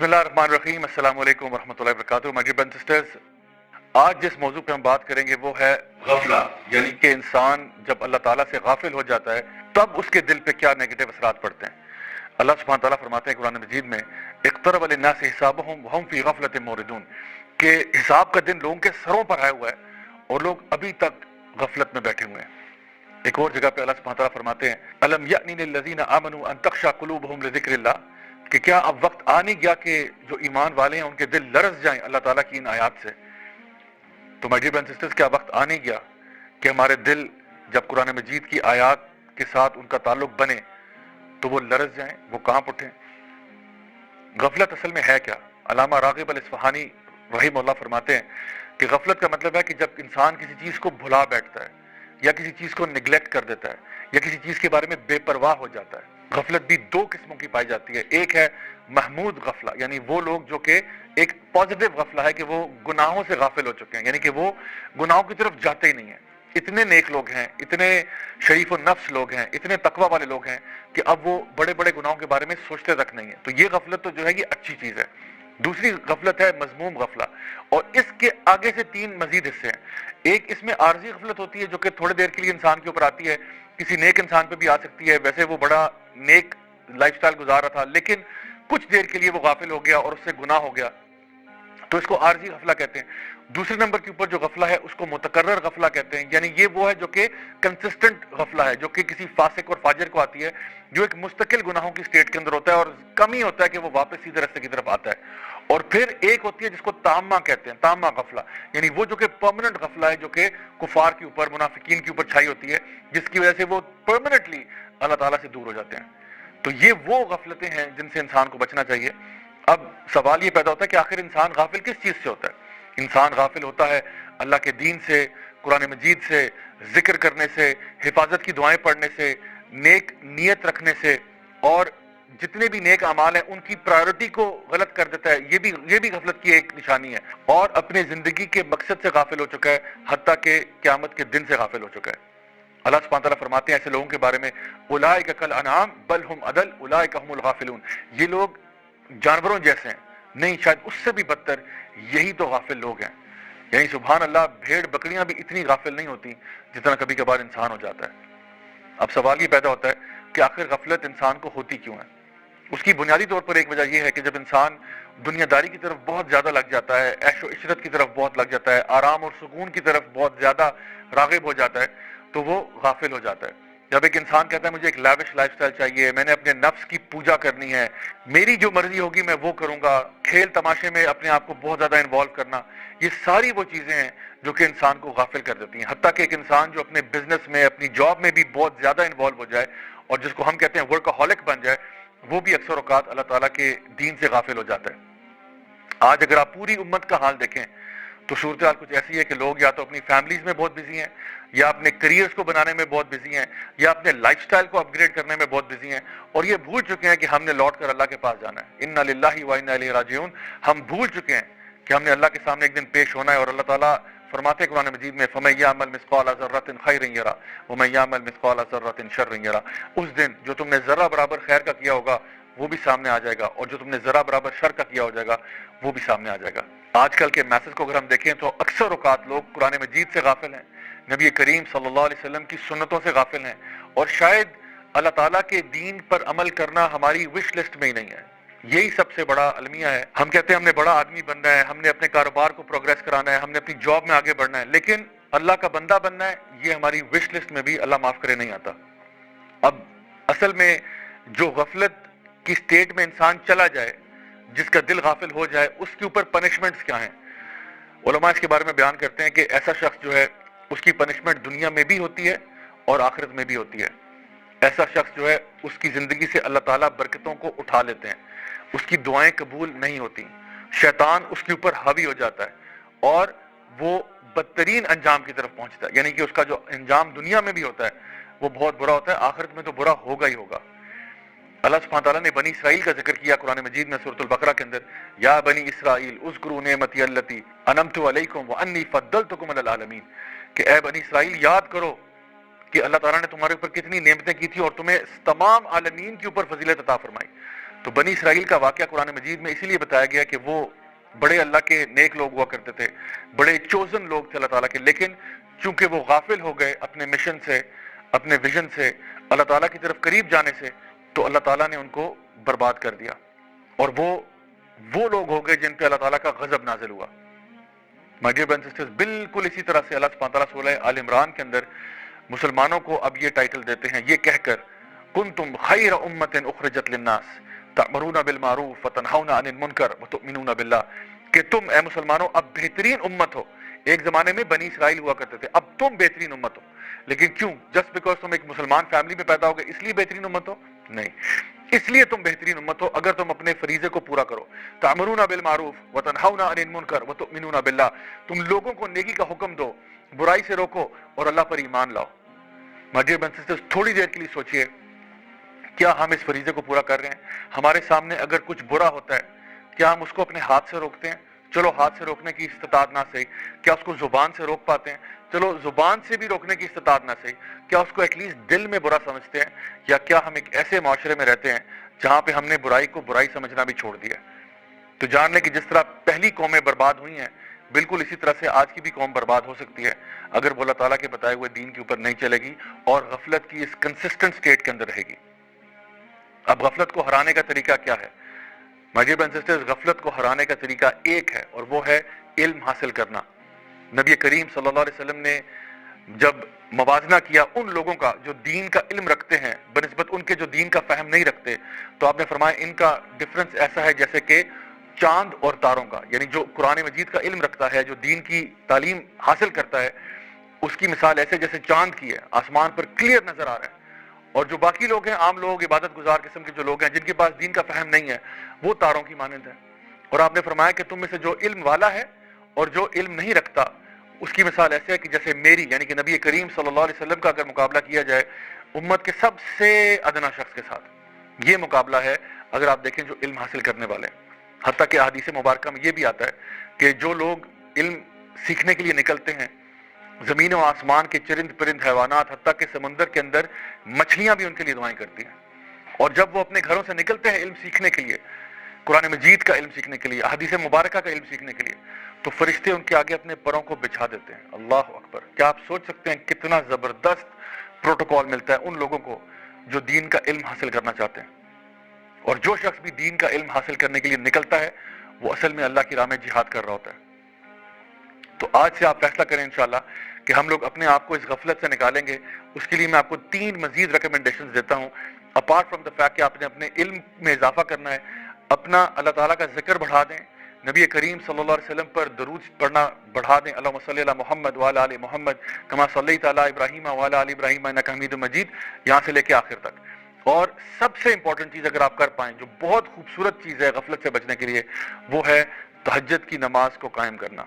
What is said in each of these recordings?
बिस्मिल्लाहिर्रहमानिर्रहीम, अस्सलाम वालेकुम वरहमतुल्लाहि वबरकातुहू। माय डियर ब्रदर्स सिस्टर्स, आज जिस मौजू पे हम बात करेंगे वो है गफला, यानी कि इंसान जब अल्लाह ताला से गाफिल हो जाता है तब उसके दिल पे क्या नेगेटिव असरात पड़ते हैं। अल्लाह सुब्हानहू व तआला फरमाते हैं कुरान मजीद में, इक़्तरब लिन्नासि हिसाबुहुम वहुम फ़ी गफ़लतिन मुरिदून, कि हिसाब का दिन लोगों के सरों पर आया हुआ है और लोग अभी तक गफलत में बैठे हुए हैं। एक और जगह पे अल्लाह सुब्हानहू व तआला फरमाते हैं, अलम यअनी लिल्लज़ीना आमनू अन तख़शा क़ुलूबुहुम लिज़िक्रिल्लाह, कि क्या अब वक्त आ नहीं गया कि जो ईमान वाले हैं उनके दिल लरज़ जाएं अल्लाह ताला की इन आयात से। तो माय डियर ब्रदर्स सिस्टर्स, क्या वक्त आ नहीं गया कि हमारे दिल जब कुरान मजीद की आयात के साथ उनका ताल्लुक बने तो वो लरज़ जाएं, वो कांप उठें। गफलत असल में है क्या? अल्लामा राग़िब अल-इस्फ़हानी रहिमहुल्लाह फरमाते हैं कि गफलत का मतलब है कि जब इंसान किसी चीज़ को भुला बैठता है या किसी चीज़ को निगलेक्ट कर देता है या किसी चीज़ के बारे में बेपरवाह हो जाता है। गफलत भी दो किस्मों की पाई जाती है। एक है महमूद गफला, यानी वो लोग जो कि एक पॉजिटिव गफला है कि वो गुनाहों से गाफिल हो चुके हैं, यानी कि वो गुनाहों की तरफ जाते ही नहीं है। इतने नेक लोग हैं, इतने शरीफ और नफ्स लोग हैं, इतने तकवा वाले लोग हैं कि अब वो बड़े बड़े गुनाहों के बारे में सोचते तक नहीं है। तो ये गफलत तो जो है ये अच्छी चीज़ है। दूसरी गफलत है मजमूम गफला, और इसके आगे से तीन मजीद हिस्से हैं। एक इसमें आर्जी गफलत होती है जो कि थोड़ी देर के लिए इंसान के ऊपर आती है, किसी नेक इंसान पे भी आ सकती है। वैसे वो बड़ा नेक लाइफस्टाइल गुजार रहा था लेकिन कुछ देर के लिए वो गाफिल हो गया और उससे गुनाह हो गया, तो इसको आर्जी गफला कहते हैं। दूसरे नंबर के ऊपर जो गफला है उसको मुतकर्रर गफला कहते हैं, यानी ये वो है जो कि कंसिस्टेंट गफला है, जो कि किसी फासिक और फाजिर को आती है, जो एक मुस्तकिल गुनाहों की स्टेट के अंदर होता है और कम ही होता है कि वो वापस सीधे रास्ते की तरफ आता है। और फिर एक होती है जिसको तामा कहते हैं, तामा गफला, यानी वो जो कि परमानेंट गफला है, जो कि कुफार के ऊपर, मुनाफिकीन के ऊपर छाई होती है, जिसकी वजह से वो परमानेंटली अल्लाह ताला से दूर हो जाते हैं। तो ये वो गफलतें हैं जिनसे इंसान को बचना चाहिए। अब सवाल ये पैदा होता है कि आखिर इंसान गाफिल किस चीज़ से होता है? इंसान गाफिल होता है अल्लाह के दीन से, कुरान मजीद से, जिक्र करने से, हिफाजत की दुआएं पढ़ने से, नेक नीयत रखने से, और जितने भी नेक अमाल हैं उनकी प्रायोरिटी को गलत कर देता है। ये भी गफलत की एक निशानी है, और अपने ज़िंदगी के मकसद से गाफिल हो चुका है, हत्ता के क़यामत के दिन से गाफिल हो चुका है। अल्लाह सुब्हानहू व तआला फरमाते हैं ऐसे लोगों के बारे में, उलाइका कल अनआम बल हुम अदल उलाइका हुमुल गाफिलून, ये लोग जानवरों जैसे हैं, नहीं शायद उससे भी बदतर, यही तो गाफिल लोग हैं। यानी सुभान अल्लाह, भेड़ बकरियां भी इतनी गाफिल नहीं होती जितना कभी कभार इंसान हो जाता है। अब सवाल ये पैदा होता है कि आखिर गफलत इंसान को होती क्यों है? उसकी बुनियादी तौर पर एक वजह यह है कि जब इंसान दुनियादारी की तरफ बहुत ज़्यादा लग जाता है, ऐशो इशरत की तरफ बहुत लग जाता है, आराम और सुकून की तरफ बहुत ज़्यादा राग़िब हो जाता है, तो वो गाफिल हो जाता है। जब एक इंसान कहता है मुझे एक लाविश लाइफस्टाइल चाहिए, मैंने अपने नफ्स की पूजा करनी है, मेरी जो मर्जी होगी मैं वो करूँगा, खेल तमाशे में अपने आप को बहुत ज़्यादा इन्वॉल्व करना, ये सारी वो चीज़ें हैं जो कि इंसान को गाफिल कर देती हैं। हत्ता कि एक इंसान जो अपने बिजनेस में, अपनी जॉब में भी बहुत ज़्यादा इन्वॉल्व हो जाए और जिसको हम कहते हैं वर्कaholic बन जाए, वो भी अक्सर औकात अल्लाह ताला के दीन से गाफिल हो जाता है। आज अगर आप पूरी उम्मत का हाल देखें तो सूरत हाल कुछ ऐसी है कि लोग या तो अपनी फैमिलीज में बहुत बिजी हैं, या अपने करियर्स को बनाने में बहुत बिजी हैं, या अपने लाइफस्टाइल को अपग्रेड करने में बहुत बिजी हैं, और ये भूल चुके हैं कि हमने लौट कर अल्लाह के पास जाना है। इन्ना लिल्लाहि व इन्ना इलैहि राजिऊन। हम भूल चुके हैं कि हमने अल्लाह के सामने एक दिन पेश होना है, और अल्लाह ताला फरमाते हैं कुरान मजीद में, फमन यअमल मिस्काल ज़र्रतिन खैरन यरा वमन यअमल मिस्काल ज़र्रतिन शर्रन यरा। उस दिन जो तुमने जरा बराबर खैर का किया होगा वो भी सामने आ जाएगा, और जो तुमने जरा बराबर शर का किया हो जाएगा वो भी सामने आ जाएगा। आजकल के मैसेज को अगर हम देखें तो अक्सर औकात लोग कुरान मजीद से गाफिल हैं, नबी करीम सल्लल्लाहु अलैहि वसल्लम की सुन्नतों से गाफिल हैं, और शायद अल्लाह ताला के दीन पर अमल करना हमारी विश लिस्ट में ही नहीं है। यही सबसे बड़ा अलमिया है। हम कहते हैं हमने बड़ा आदमी बनना है, हमने अपने कारोबार को प्रोग्रेस कराना है, हमने अपनी जॉब में आगे बढ़ना है, लेकिन अल्लाह का बंदा बनना है, ये हमारी विश लिस्ट में भी अल्लाह माफ करे नहीं आता। अब असल में जो गफलत की स्टेट में इंसान चला जाए, जिसका दिल गाफिल हो जाए, उसके ऊपर पनिशमेंट्स क्या हैं? उलमा इसके बारे में बयान करते हैं कि ऐसा शख्स जो है उसकी पनिशमेंट दुनिया में भी होती है और आखिरत में भी होती है। ऐसा शख्स जो है उसकी ज़िंदगी से अल्लाह ताला बरकतों को उठा लेते हैं, उसकी दुआएं कबूल नहीं होती, शैतान उसके ऊपर हावी हो जाता है और वो बदतरीन अंजाम की तरफ पहुंचता है। यानी कि उसका जो अंजाम दुनिया में भी होता है वो बहुत बुरा होता है, आखिरत में तो बुरा होगा ही होगा। अल्लाह सुब्हानहू व तआला ने बनी इसराइल का जिक्र किया कुरान मजीद में सूरह अल-बकरा के अंदर, या बनी इसराइल उज़्कुरू निअमती अल्लती अनअमतु अलैकुम व अन्नी फद्दलतुकुम अलल आलमीन, कि ए बनी इसराइल याद करो कि अल्लाह ताला ने तुम्हारे ऊपर कितनी नेमतें की थी और तुम्हें तमाम आलमीन के ऊपर फजीलत अता फरमाई। تو بنی اسرائیل کا واقعہ قرآن مجید میں اسی لیے بتایا گیا کہ وہ بڑے اللہ کے نیک لوگ ہوا کرتے تھے، بڑے چوزن لوگ تھے اللہ تعالیٰ کے، لیکن چونکہ وہ غافل ہو گئے اپنے مشن سے، اپنے ویژن سے، اللہ تعالیٰ کی طرف قریب جانے سے، تو اللہ تعالیٰ نے ان کو برباد کر دیا، اور وہ لوگ ہو گئے جن پہ اللہ تعالیٰ کا غضب نازل ہوا۔ My dear brothers and sisters, بالکل اسی طرح سے اللہ سبحانہ تعالیٰ سورہ آل عمران کے اندر مسلمانوں کو اب یہ ٹائٹل دیتے ہیں یہ کہہ کر، کنتم خیر امۃ اخرجت للناس تأمرون بالمعروف وتنہون عن المنکر وتؤمنون باللہ، کہ تم اے مسلمانوں اب بہترین امت ہو۔ ایک زمانے میں بنی اسرائیل ہوا کرتے تھے، اب تم بہترین امت ہو، لیکن کیوں؟ جسٹ بیکاز تم ایک مسلمان فیملی میں پیدا ہو گئے اس لیے بہترین امت ہو؟ نہیں، اس لیے تم بہترین امت ہو اگر تم اپنے فریضے کو پورا کرو۔ تأمرون بالمعروف وتنہون عن المنکر وتؤمنون باللہ، تم لوگوں کو نیکی کا حکم دو، برائی سے روکو اور اللہ پر ایمان لاؤ۔ My dear brothers and sisters, تھوڑی دیر کے لیے سوچئے، کیا ہم اس فریضے کو پورا کر رہے ہیں؟ ہمارے سامنے اگر کچھ برا ہوتا ہے، کیا ہم اس کو اپنے ہاتھ سے روکتے ہیں؟ چلو ہاتھ سے روکنے کی استطاعت نہ صحیح، کیا اس کو زبان سے روک پاتے ہیں؟ چلو زبان سے بھی روکنے کی استطاعت نہ صحیح، کیا اس کو ایٹ لیسٹ دل میں برا سمجھتے ہیں؟ یا کیا ہم ایک ایسے معاشرے میں رہتے ہیں جہاں پہ ہم نے برائی کو برائی سمجھنا بھی چھوڑ دیا ہے؟ تو جان لیں کہ جس طرح پہلی قومیں برباد ہوئی ہیں، بالکل اسی طرح سے آج کی بھی قوم برباد ہو سکتی ہے اگر وہ اللہ تعالیٰ کے بتائے ہوئے دین کے اوپر نہیں چلے گی اور غفلت کی اس کنسسٹنٹ سٹیٹ کے اندر رہے گی۔ اب غفلت کو ہرانے کا طریقہ کیا ہے؟ My dear brothers and sisters, غفلت کو ہرانے کا طریقہ ایک ہے، اور وہ ہے علم حاصل کرنا۔ نبی کریم صلی اللہ علیہ وسلم نے جب موازنہ کیا ان لوگوں کا جو دین کا علم رکھتے ہیں بنسبت ان کے جو دین کا فہم نہیں رکھتے، تو آپ نے فرمایا ان کا ڈفرنس ایسا ہے جیسے کہ چاند اور تاروں کا، یعنی جو قرآن مجید کا علم رکھتا ہے، جو دین کی تعلیم حاصل کرتا ہے، اس کی مثال ایسے جیسے چاند کی ہے، آسمان پر کلیئر نظر آ رہا ہے، اور جو باقی لوگ ہیں، عام لوگ، عبادت گزار قسم کے جو لوگ ہیں جن کے پاس دین کا فہم نہیں ہے، وہ تاروں کی مانند ہے۔ اور آپ نے فرمایا کہ تم میں سے جو علم والا ہے اور جو علم نہیں رکھتا، اس کی مثال ایسے ہے کہ جیسے میری یعنی کہ نبی کریم صلی اللہ علیہ وسلم کا اگر مقابلہ کیا جائے امت کے سب سے ادنا شخص کے ساتھ، یہ مقابلہ ہے اگر آپ دیکھیں جو علم حاصل کرنے والے ہیں۔ حتیٰ کہ احادیث مبارکہ میں یہ بھی آتا ہے کہ جو لوگ علم سیکھنے کے لیے نکلتے ہیں، زمین و آسمان کے چرند پرند حیوانات، حتیٰ کہ سمندر کے اندر مچھلیاں بھی ان کے لیے دعائیں کرتی ہیں، اور جب وہ اپنے گھروں سے نکلتے ہیں علم سیکھنے کے لیے، قرآن مجید کا علم سیکھنے کے لیے، احادیث مبارکہ کا علم سیکھنے کے لیے، تو فرشتے ان کے آگے اپنے پروں کو بچھا دیتے ہیں۔ اللہ اکبر! کیا آپ سوچ سکتے ہیں کتنا زبردست پروٹوکول ملتا ہے ان لوگوں کو جو دین کا علم حاصل کرنا چاہتے ہیں؟ اور جو شخص بھی دین کا علم حاصل کرنے کے لیے نکلتا ہے وہ اصل میں اللہ کی راہ میں جہاد کر رہا ہوتا ہے۔ تو آج سے آپ فیصلہ کریں انشاءاللہ کہ ہم لوگ اپنے آپ کو اس غفلت سے نکالیں گے۔ اس کے لیے میں آپ کو 3 مزید ریکمنڈیشنز دیتا ہوں، اپارٹ فرام دا فیکٹ کہ آپ نے اپنے علم میں اضافہ کرنا ہے، اپنا اللہ تعالیٰ کا ذکر بڑھا دیں، نبی کریم صلی اللہ علیہ وسلم پر درود پڑھنا بڑھا دیں، اللہم صلی علی محمد وعلی آل محمد کما صلیت علی ابراہیم وعلی آل ابراہیم انک حمید مجید، یہاں سے لے کے آخر تک۔ اور سب سے امپورٹنٹ چیز اگر آپ کر پائیں، جو بہت خوبصورت چیز ہے غفلت سے بچنے کے لیے، وہ ہے تہجد کی نماز کو قائم کرنا۔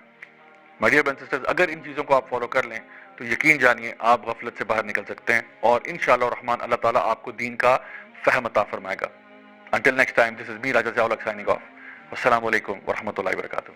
My dear brothers and sisters, اگر ان چیزوں کو آپ فالو کر لیں تو یقین جانیے آپ غفلت سے باہر نکل سکتے ہیں، اور انشاءاللہ الرحمن اللہ تعالیٰ آپ کو دین کا فہم عطا فرمائے گا۔ Until next time, this is me, Raja Ziaulak, signing off. Wassalamu alaikum wa rahmatullahi wa barakatuh.